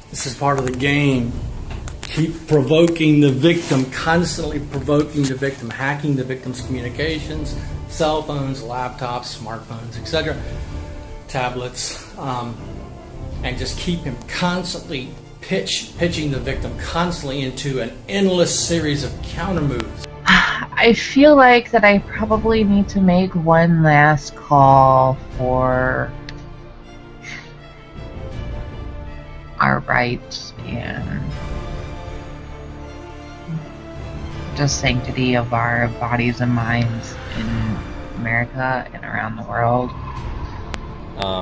This is part of the game. Keep provoking the victim, constantly provoking the victim, hacking the victim's communications, cell phones, laptops, smartphones, etc., tablets, and just keep him constantly pitching the victim constantly into an endless series of counter moves. I feel like that I probably need to make one last call for our rights and just sanctity of our bodies and minds in America and around the world.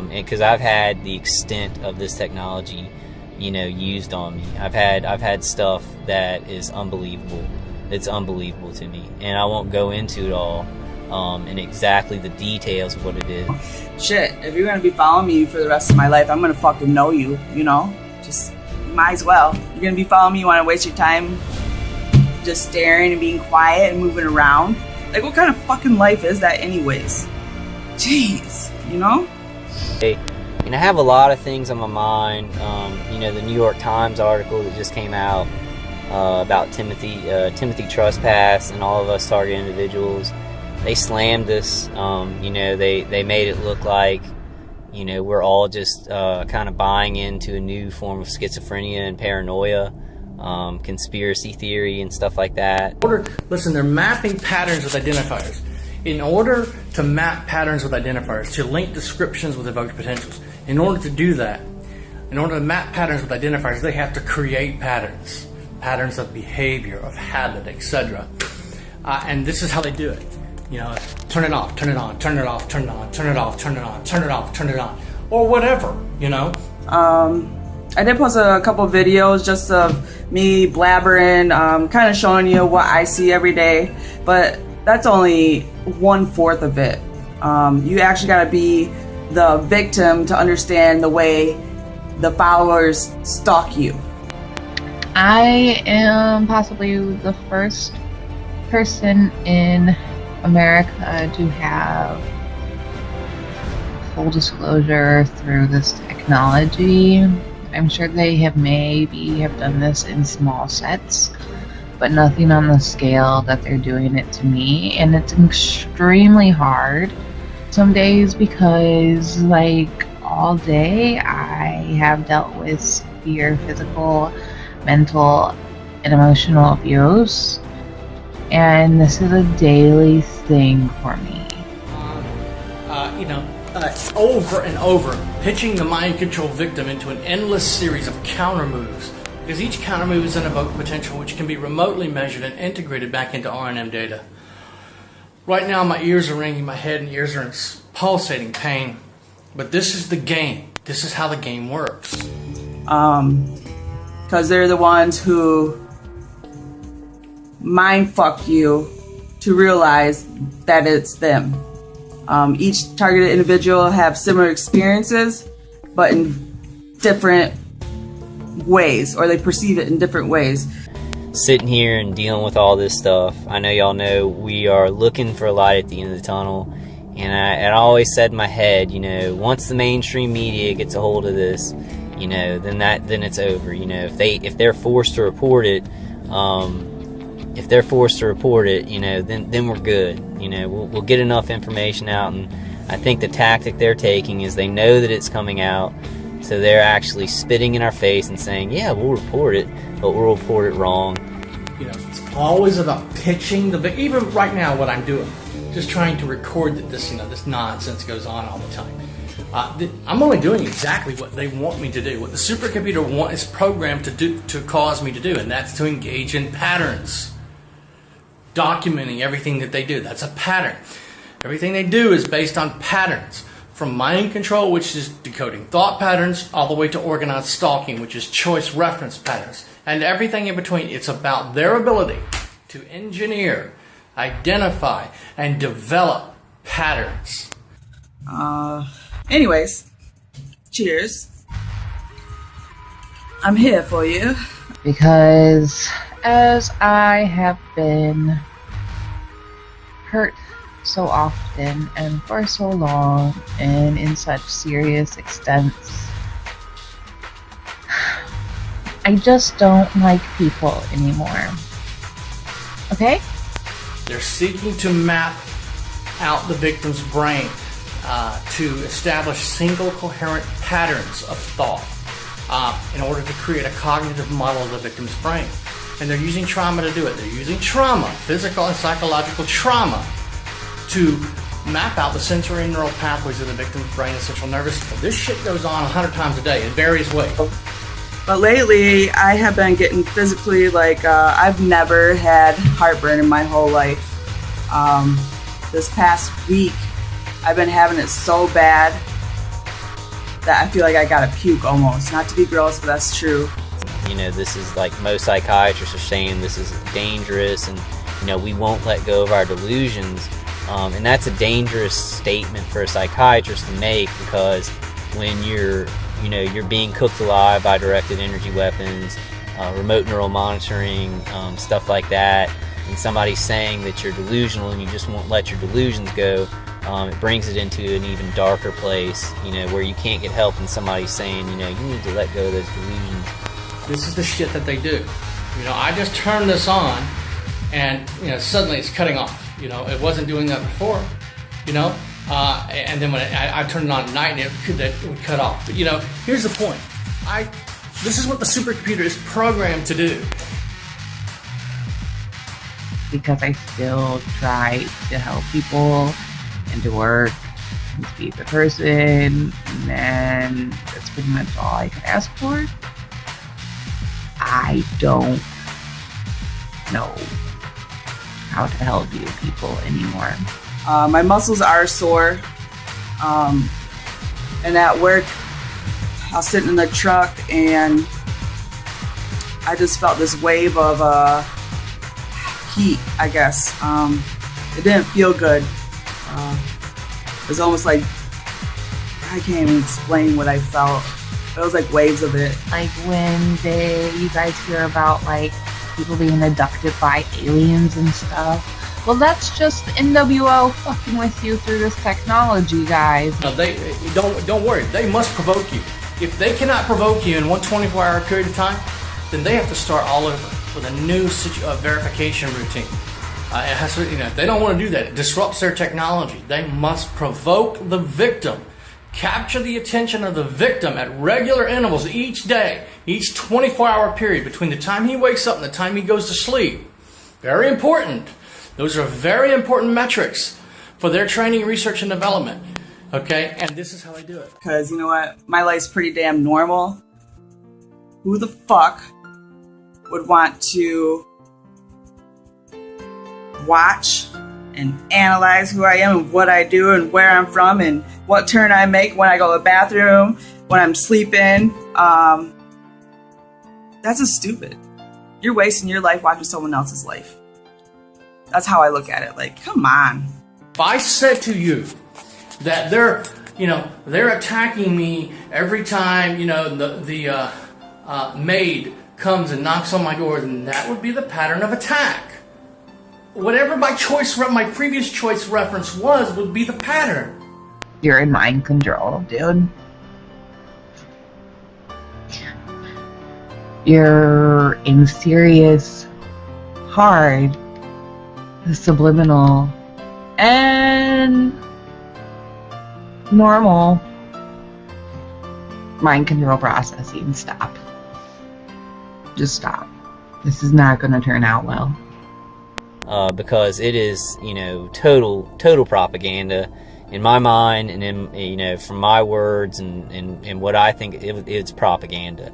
Because I've had the extent of this technology, used on me. I've had stuff that is unbelievable. It's unbelievable to me, and I won't go into it all in exactly the details of what it is. Shit, if you're gonna be following me for the rest of my life, I'm gonna fucking know you, Just might as well. You're gonna be following me, you wanna waste your time just staring and being quiet and moving around? Like, what kind of fucking life is that anyways? Jeez, Hey, I have a lot of things on my mind. The New York Times article that just came out about Timothy Trespass and all of us target individuals. They slammed us. They made it look like we're all just kind of buying into a new form of schizophrenia and paranoia, conspiracy theory and stuff like that. Listen, they're mapping patterns with identifiers. In order to map patterns with identifiers, to link descriptions with evoked potentials, in order to do that, in order to map patterns with identifiers, they have to create patterns of behavior, of habit, etc. And this is how they do it. Turn it off, turn it on, turn it off, turn it on, turn it off, turn it on, turn it off, turn it on, or whatever, I did post a couple videos just of me blabbering, kind of showing you what I see every day, but that's only 1/4 of it. You actually got to be the victim to understand the way the followers stalk you. I am possibly the first person in America to have full disclosure through this technology. I'm sure they have done this in small sets, but nothing on the scale that they're doing it to me. And it's extremely hard some days because, all day I have dealt with severe physical, mental, and emotional abuse, and this is a daily thing for me. Over and over, pitching the mind control victim into an endless series of counter moves, because each counter move is an evoked potential which can be remotely measured and integrated back into RNM data. Right now my ears are ringing, my head and ears are in pulsating pain, but this is the game. This is how the game works. Because they're the ones who mind fuck you to realize that it's them. Each targeted individual have similar experiences, but in different ways, or they perceive it in different ways. Sitting here and dealing with all this stuff, I know y'all know we are looking for a light at the end of the tunnel, and I always said in my head, once the mainstream media gets a hold of this, then it's over. If they're forced to report it, then we're good. We'll get enough information out, and I think the tactic they're taking is they know that it's coming out, so they're actually spitting in our face and saying, yeah, we'll report it, but we'll report it wrong. It's always about pitching even right now what I'm doing, just trying to record that this nonsense goes on all the time. I'm only doing exactly what they want me to do, what the supercomputer is programmed to cause me to do, and that's to engage in patterns. Documenting everything that they do. That's a pattern. Everything they do is based on patterns. From mind control, which is decoding thought patterns, all the way to organized stalking, which is choice reference patterns. And everything in between. It's about their ability to engineer, identify, and develop patterns. Anyways, cheers. I'm here for you. Because as I have been hurt so often and for so long and in such serious extents, I just don't like people anymore. Okay? They're seeking to map out the victim's brain to establish single coherent patterns of thought in order to create a cognitive model of the victim's brain. And they're using trauma to do it. They're using trauma, physical and psychological trauma, to map out the sensory and neural pathways of the victim's brain and central nervous system. This shit goes on 100 times a day in various ways. But lately, I have been getting physically, like, I've never had heartburn in my whole life. This past week, I've been having it so bad that I feel like I gotta puke almost. Not to be gross, but that's true. You know, this is like most psychiatrists are saying this is dangerous, and you know, we won't let go of our delusions. And that's a dangerous statement for a psychiatrist to make, because when you're being cooked alive by directed energy weapons, remote neural monitoring, stuff like that, and somebody's saying that you're delusional and you just won't let your delusions go, it brings it into an even darker place, you know, where you can't get help and somebody's saying, you know, you need to let go of those delusions. This is the shit that they do. You know, I just turned this on and, you know, suddenly it's cutting off. You know, it wasn't doing that before, you know, and then when I turned it on at night, and it would cut off. But, you know, here's the point. This is what the supercomputer is programmed to do. Because I still try to help people and to work and to be a good person, and then that's pretty much all I could ask for. I don't know how to help you people anymore. My muscles are sore. And at work, I was sitting in the truck and I just felt this wave of heat, I guess. It didn't feel good. It was almost like, I can't even explain what I felt. It was like waves of it. Like when you guys hear about like people being abducted by aliens and stuff. Well, that's just the NWO fucking with you through this technology, guys. No, they don't worry. They must provoke you. If they cannot provoke you in one 24-hour period of time, then they have to start all over with a new verification routine. It has to, you know, if they don't want to do that, it disrupts their technology. They must provoke the victim, capture the attention of the victim at regular intervals each day, each 24-hour period between the time he wakes up and the time he goes to sleep. Very important. Those are very important metrics for their training, research, and development. Okay, and this is how they do it. Because you know what? My life's pretty damn normal. Who the fuck would want to watch and analyze who I am and what I do and where I'm from and what turn I make when I go to the bathroom, when I'm sleeping? That's just stupid. You're wasting your life watching someone else's life. That's how I look at it. Like, come on. If I said to you that they're attacking me every time, you know, the maid comes and knocks on my door, then that would be the pattern of attack. Whatever my previous choice reference would be the pattern. You're in mind control, dude. You're in serious, hard, subliminal, and normal mind control processing. Stop. Just stop. This is not going to turn out well. Because it is, you know, total propaganda in my mind, and in, you know, from my words and what I think it's propaganda.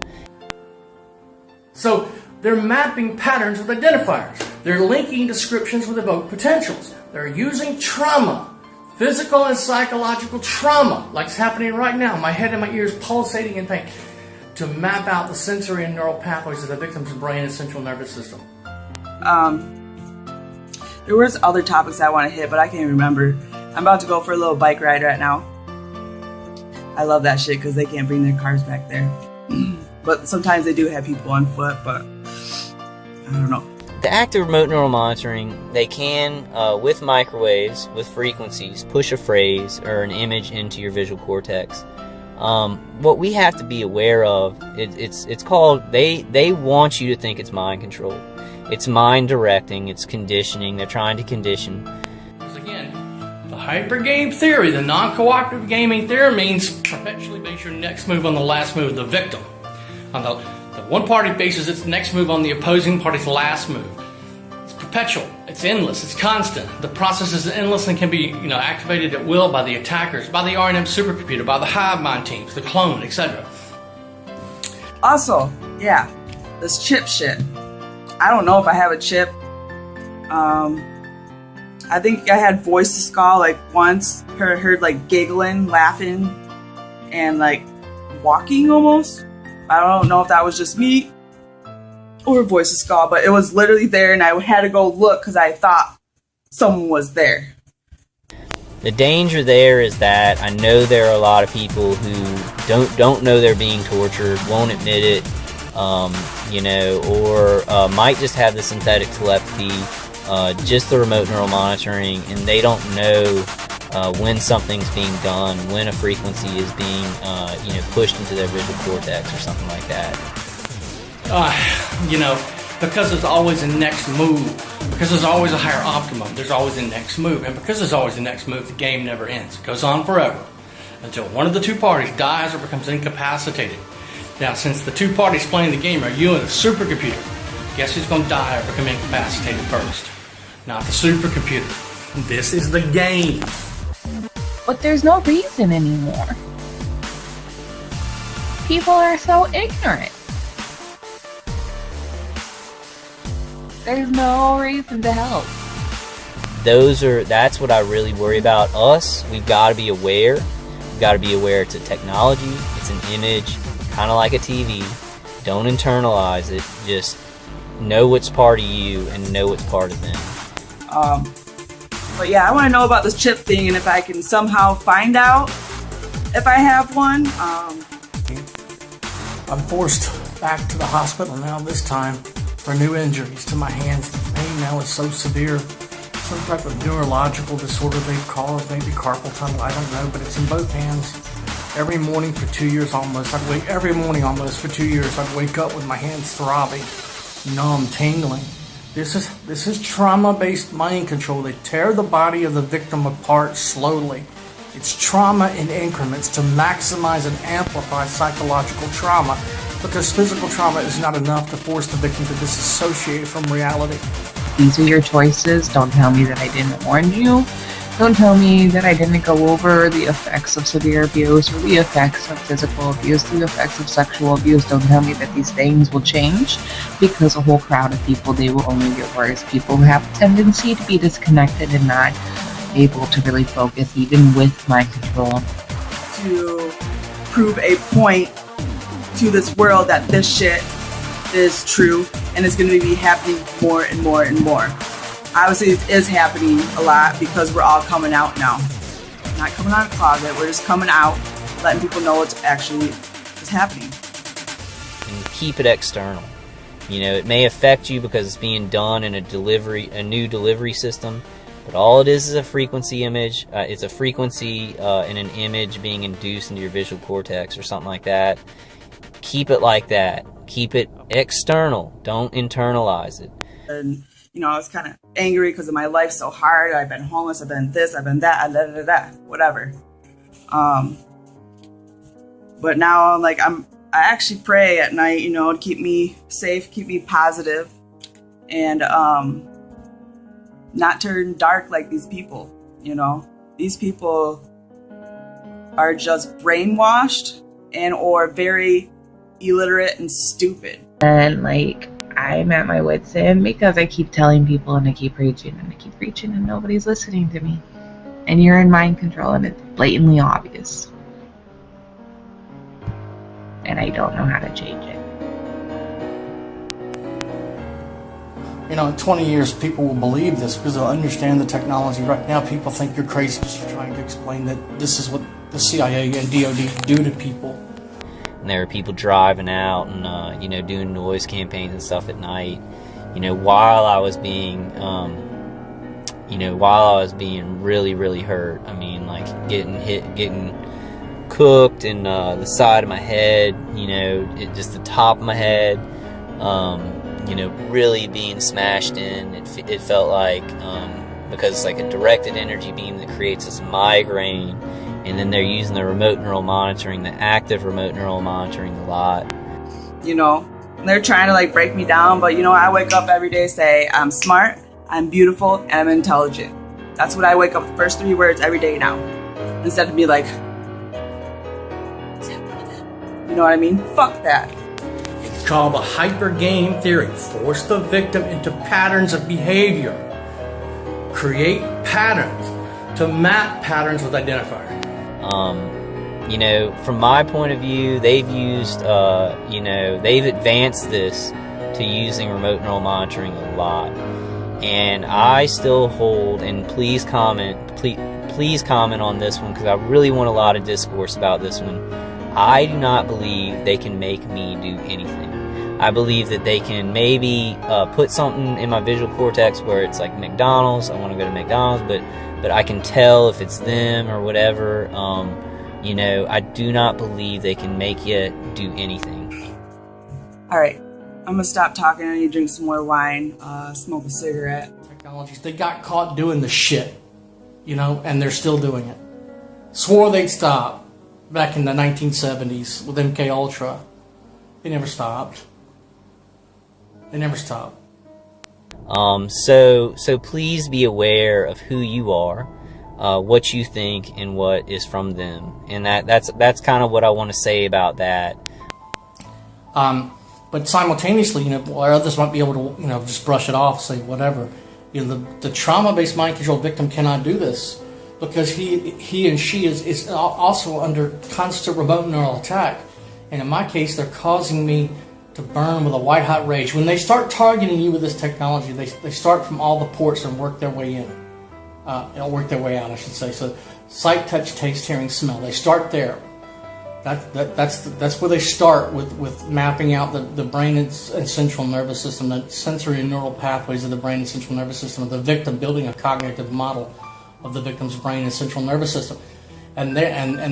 So they're mapping patterns with identifiers. They're linking descriptions with evoked potentials. They're using trauma, physical and psychological trauma, like it's happening right now. My head and my ears pulsating in pain, to map out the sensory and neural pathways of the victim's brain and central nervous system. There was other topics I want to hit, but I can't remember. I'm about to go for a little bike ride right now. I love that shit because they can't bring their cars back there. But sometimes they do have people on foot, but I don't know. The act of remote neural monitoring, they can, with microwaves, with frequencies, push a phrase or an image into your visual cortex. What we have to be aware of, it's called, they want you to think it's mind control. It's mind directing, it's conditioning, they're trying to condition. Because again, the hyper game theory, the non-cooperative gaming theory means perpetually base your next move on the last move of the victim. On the one party bases its next move on the opposing party's last move. It's perpetual, it's endless, it's constant. The process is endless and can be, activated at will by the attackers, by the R&M supercomputer, by the hive mind teams, the clone, etc. Also, yeah, this chip shit. I don't know if I have a chip. I think I had voice to skull like once. Heard like giggling, laughing, and like walking almost. I don't know if that was just me or voice to skull, but it was literally there, and I had to go look because I thought someone was there. The danger there is that I know there are a lot of people who don't know they're being tortured, won't admit it, or might just have the synthetic telepathy, just the remote neural monitoring, and they don't know when something's being done, when a frequency is being pushed into their visual cortex or something like that. Because there's always a next move, because there's always a higher optimum, there's always a next move, and because there's always a next move, the game never ends. It goes on forever until one of the two parties dies or becomes incapacitated. Now, since the two parties playing the game are you and the supercomputer, guess who's going to die or become incapacitated first? Not the supercomputer. This is the game. But there's no reason anymore. People are so ignorant. There's no reason to help. That's what I really worry about. Us, we've got to be aware. We've got to be aware it's a technology, it's an image, kind of like a TV. Don't internalize it. Just know it's part of you and know it's part of them. But yeah, I want to know about this chip thing, and if I can somehow find out if I have one. I'm forced back to the hospital now, this time for new injuries to my hands. The pain now is so severe. Some type of neurological disorder they've called, maybe carpal tunnel, I don't know, but it's in both hands. Every morning for 2 years almost, I'd wake up with my hands throbbing, numb, tingling. This is trauma-based mind control. They tear the body of the victim apart slowly. It's trauma in increments to maximize and amplify psychological trauma, because physical trauma is not enough to force the victim to disassociate from reality. These are your choices. Don't tell me that I didn't warn you. Don't tell me that I didn't go over the effects of severe abuse or the effects of physical abuse, the effects of sexual abuse. Don't tell me that these things will change, because a whole crowd of people, they will only get worse. People have a tendency to be disconnected and not able to really focus, even with mind control. To prove a point to this world that this shit is true and it's going to be happening more and more and more. Obviously, it is happening a lot because we're all coming out now. Not coming out of the closet, we're just coming out, letting people know what's actually is happening. And keep it external. It may affect you because it's being done in a new delivery system, but all it is a frequency image. It's a frequency in an image being induced into your visual cortex or something like that. Keep it like that. Keep it external. Don't internalize it. And I was kind of angry because of my life so hard. I've been homeless, I've been this, I've been that, whatever. But now I actually pray at night, to keep me safe, keep me positive, and not turn dark like these people. These people are just brainwashed and or very illiterate and stupid. And I'm at my wit's end because I keep telling people and I keep preaching and nobody's listening to me. And you're in mind control and it's blatantly obvious. And I don't know how to change it. In 20 years, people will believe this because they'll understand the technology. Right now, people think you're crazy just for trying to explain that this is what the CIA and DOD do to people. And there are people driving out and doing noise campaigns and stuff at night. While I was being really, really hurt. I mean, getting hit, getting cooked in the side of my head, just the top of my head, really being smashed in. It felt like, because it's like a directed energy beam that creates this migraine, and then they're using the remote neural monitoring, the active remote neural monitoring a lot. They're trying to like break me down, but I wake up every day, say I'm smart, I'm beautiful, and I'm intelligent. That's what I wake up, the first 3 words every day now. Instead of me like, you know what I mean? Fuck that. It's called the hyper game theory. Force the victim into patterns of behavior. Create patterns to map patterns with identifier. From my point of view, they've used, they've advanced this to using remote neural monitoring a lot. And I still hold, and please comment on this one, because I really want a lot of discourse about this one. I do not believe they can make me do anything. I believe that they can maybe put something in my visual cortex where it's like McDonald's, I want to go to McDonald's, but I can tell if it's them or whatever. I do not believe they can make you do anything. All right, I'm gonna stop talking. I need to drink some more wine, smoke a cigarette. Technologies, they got caught doing the shit, and they're still doing it. Swore they'd stop back in the 1970s with MK Ultra. They never stopped. So please be aware of who you are, what you think, and what is from them, and that's kind of what I want to say about that. But simultaneously, while others might be able to, just brush it off, say whatever. The trauma-based mind control victim cannot do this because he and she is also under constant remote neural attack, and in my case, they're causing me to burn with a white-hot rage. When they start targeting you with this technology, they start from all the ports and work their way in. Work their way out, I should say. So, sight, touch, taste, hearing, smell. They start there. That's where they start with mapping out the brain and central nervous system, the sensory and neural pathways of the brain and central nervous system of the victim, building a cognitive model of the victim's brain and central nervous system, and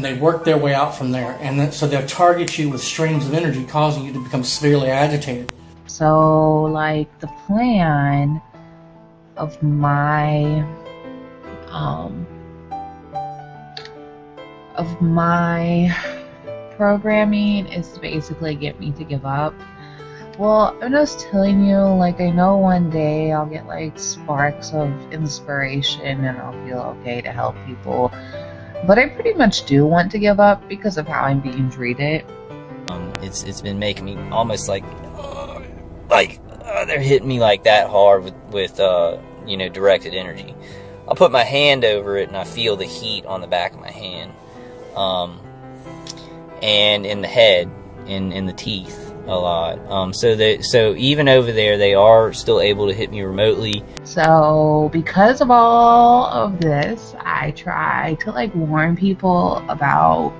they work their way out from there. And then, so they'll target you with streams of energy, causing you to become severely agitated. So, like, the plan of my programming is to basically get me to give up. Well, I'm just telling you, like, I know one day I'll get like sparks of inspiration and I'll feel okay to help people, but I pretty much do want to give up because of how I'm being treated. It's been making me almost like they're hitting me like that hard with directed energy. I'll put my hand over it and I feel the heat on the back of my hand, and in the head, in the teeth a lot. So even over there, they are still able to hit me remotely. So because of all of this, I try to like warn people about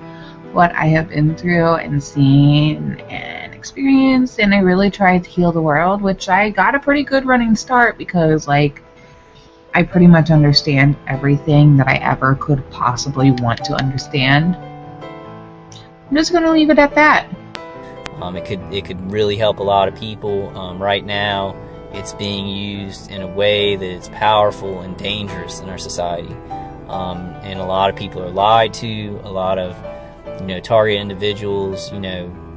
what I have been through and seen and experienced, and I really tried to heal the world, which I got a pretty good running start because like I pretty much understand everything that I ever could possibly want to understand. I'm just gonna leave it at that. It could really help a lot of people. Right now, it's being used in a way that is powerful and dangerous in our society, and a lot of people are lied to. A lot of target individuals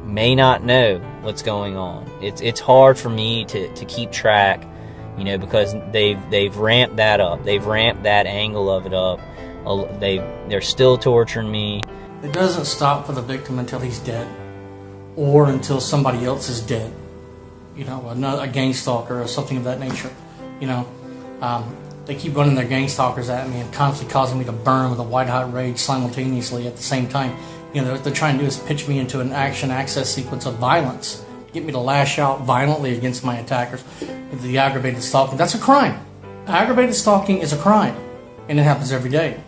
may not know what's going on. It's hard for me to keep track, because they've ramped that up. They've ramped that angle of it up. They're still torturing me. It doesn't stop for the victim until he's dead, or until somebody else is dead. A gang stalker or something of that nature. They keep running their gang stalkers at me and constantly causing me to burn with a white-hot rage simultaneously at the same time. What they're trying to do is pitch me into an action access sequence of violence, get me to lash out violently against my attackers. The aggravated stalking, that's a crime. Aggravated stalking is a crime, and it happens every day.